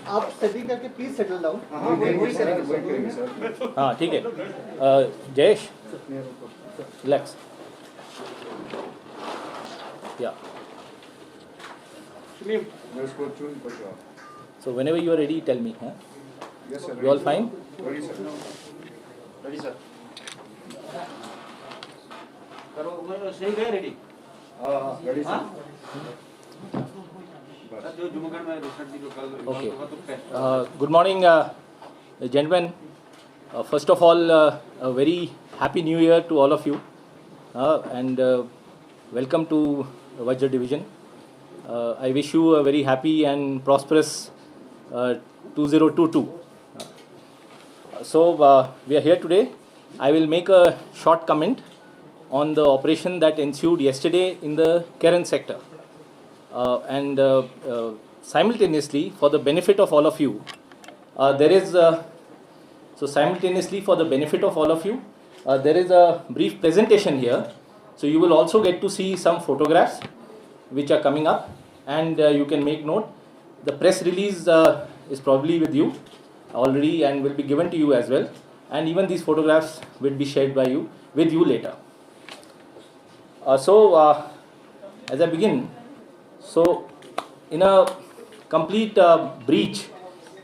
आप सेटिंग करके please settle down. हाँ ठीक है, जयेश रिलैक्स या so whenever you are ready tell me. Yes, sir. You all fine? Ready, sir. ready sir करो सही गए रेडी Ready, sir. जो जुमगढ़ में रिसर्च दी कल Okay. तो पे Good morning, gentlemen. First of all, a very happy new year to all of you, and welcome to Vajra Division. I wish you a very happy and prosperous 2022. So we are here today. I will make a short comment on the operation that ensued yesterday in the Keren sector, and simultaneously for the benefit of all of you, there is there is a brief presentation here. So you will also get to see some photographs which are coming up, and you can make note. The press release is probably with you already and will be given to you as well, and even these photographs will be shared by you with you later. As I begin, so in a complete breach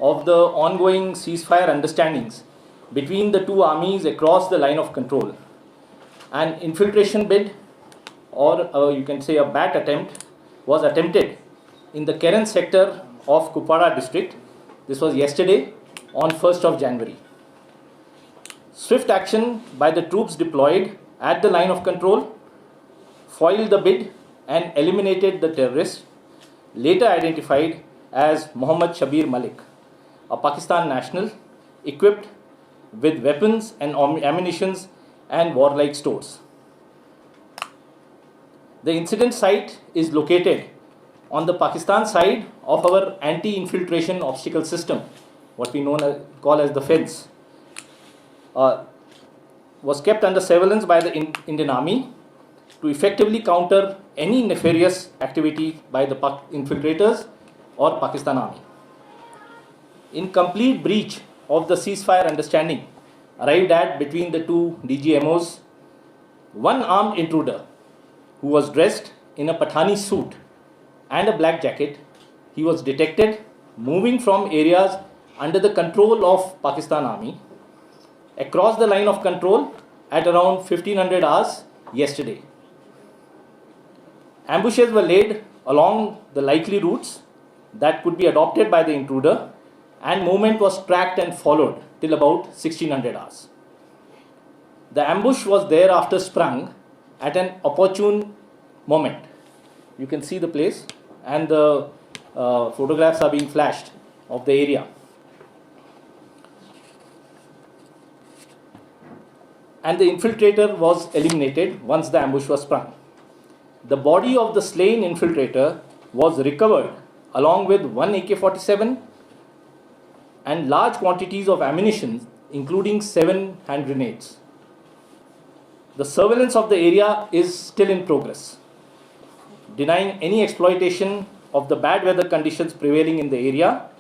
of the ongoing ceasefire understandings between the two armies across the line of control, an infiltration bid, or you can say a bat attempt, was attempted in the Keren sector of Kupwara district. This was yesterday on 1st of January. Swift action by the troops deployed at the line of control foiled the bid and eliminated the terrorist, later identified as Mohammad Shabir Malik, a Pakistan national equipped with weapons and ammunition and warlike stores. The incident site is located on the Pakistan side of our anti-infiltration obstacle system, what we call as the fence. Was kept under surveillance by the Indian Army to effectively counter any nefarious activity by the infiltrators or Pakistan Army. In complete breach of the ceasefire understanding arrived at between the two DGMOs, one armed intruder who was dressed in a Pathani suit and a black jacket, he was detected moving from areas under the control of Pakistan Army across the line of control at around 1500 hours yesterday. Ambushes were laid along the likely routes that could be adopted by the intruder, and movement was tracked and followed till about 1600 hours. The ambush was thereafter sprung at an opportune moment. You can see the place, and the photographs are being flashed of the area. And the infiltrator was eliminated once the ambush was sprung. The body of the slain infiltrator was recovered along with one AK-47 and large quantities of ammunition, including 7 hand grenades. The surveillance of the area is still in progress, denying any exploitation of the bad weather conditions prevailing in the area,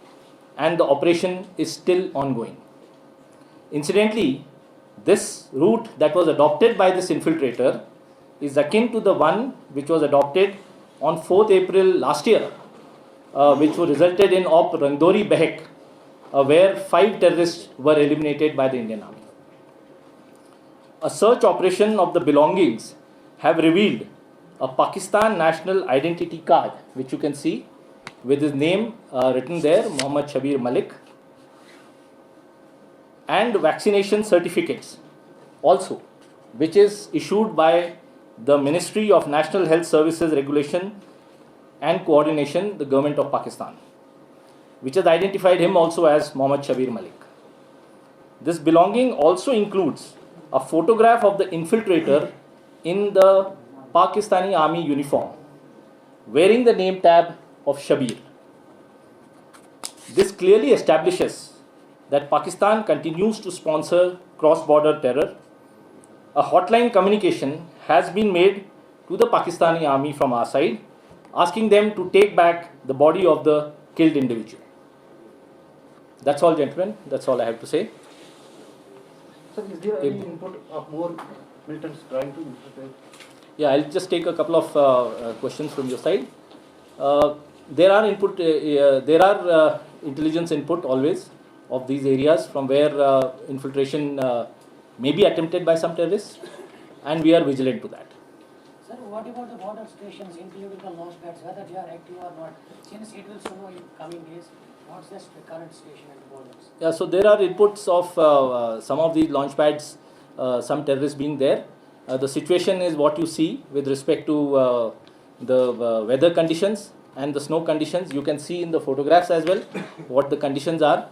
and the operation is still ongoing. Incidentally, this route that was adopted by this infiltrator is akin to the one which was adopted on 4th April last year, which resulted in Op Rangdori Behek, where 5 terrorists were eliminated by the Indian Army. A search operation of the belongings have revealed a Pakistan national identity card, which you can see with his name written there, Mohammad Shabir Malik, and vaccination certificates also, which is issued by the Ministry of National Health Services Regulation and Coordination, the Government of Pakistan, which has identified him also as Mohammad Shabir Malik. This belonging also includes a photograph of the infiltrator in the Pakistani Army uniform, wearing the name tab of Shabir. This clearly establishes that Pakistan continues to sponsor cross-border terror. A hotline communication has been made to the Pakistani Army from our side, asking them to take back the body of the killed individual. That's all, gentlemen. That's all I have to say. Sir, is there any input of more militants trying to infiltrate? Yeah, I'll just take a couple of questions from your side. There are intelligence input always of these areas from where infiltration may be attempted by some terrorists, and we are vigilant to that. Sir, what about the border stations, including the launch pads, whether they are active or not? Since it will show in coming days, what's the current station at the borders? Yeah, so there are inputs of some of these launch pads, some terrorists being there. The situation is what you see with respect to the weather conditions and the snow conditions. You can see in the photographs as well what the conditions are,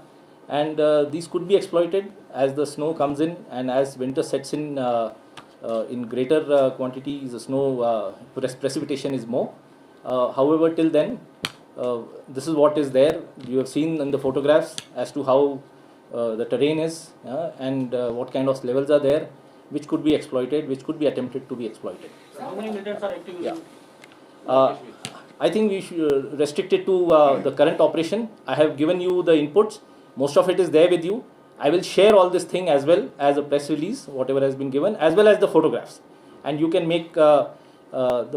and these could be exploited as the snow comes in and as winter sets in greater quantities. The snow precipitation is more. However, till then, this is what is there. You have seen in the photographs as to how the terrain is and what kind of levels are there, which could be exploited, which could be attempted to be exploited. How many militants are active? Yeah. I think we should restrict it to the current operation. I have given you the inputs. Most of it is there with you. I will share all this thing as well as a press release, whatever has been given, as well as the photographs. And you can make the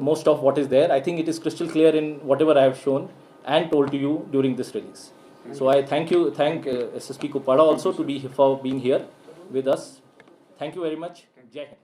most of what is there. I think it is crystal clear in whatever I have shown and told to you during this release. So I thank SSP Kupada also for being here with us. Thank you very much. Jai Hind.